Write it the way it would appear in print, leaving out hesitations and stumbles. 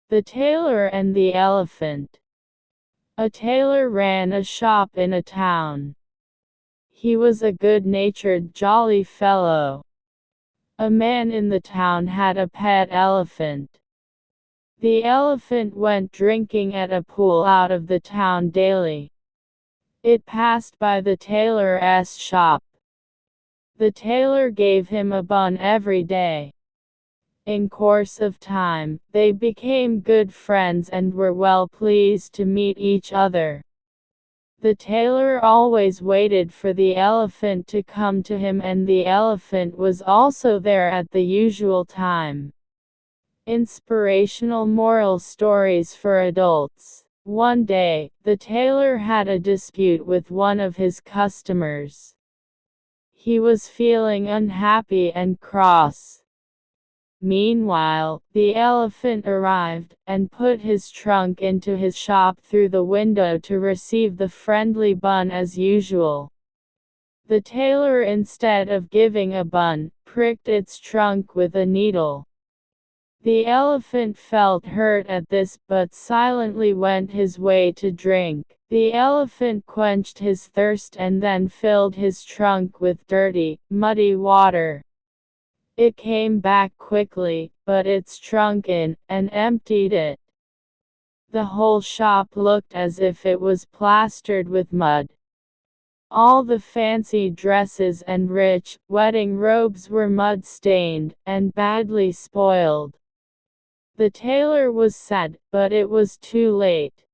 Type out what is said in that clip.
The Tailor and the Elephant. A tailor ran a shop in a town. He was a good-natured, jolly fellow. A man in the town had a pet elephant. The elephant went drinking at a pool out of the town daily. It passed by the tailor's shop. The tailor gave him a bun every day. In course of time, they became good friends and were well pleased to meet each other. The tailor always waited for the elephant to come to him, and the elephant was also there at the usual time. Inspirational moral stories for adults. One day, the tailor had a dispute with one of his customers. He was feeling unhappy and cross. Meanwhile, the elephant arrived, and put his trunk into his shop through the window to receive the friendly bun as usual. The tailor, instead of giving a bun, pricked its trunk with a needle. The elephant felt hurt at this, but silently went his way to drink. The elephant quenched his thirst and then filled his trunk with dirty, muddy water. It came back quickly, put its trunk in, and emptied it. The whole shop looked as if it was plastered with mud. All the fancy dresses and rich, wedding robes were mud-stained, and badly spoiled. The tailor was sad, but it was too late.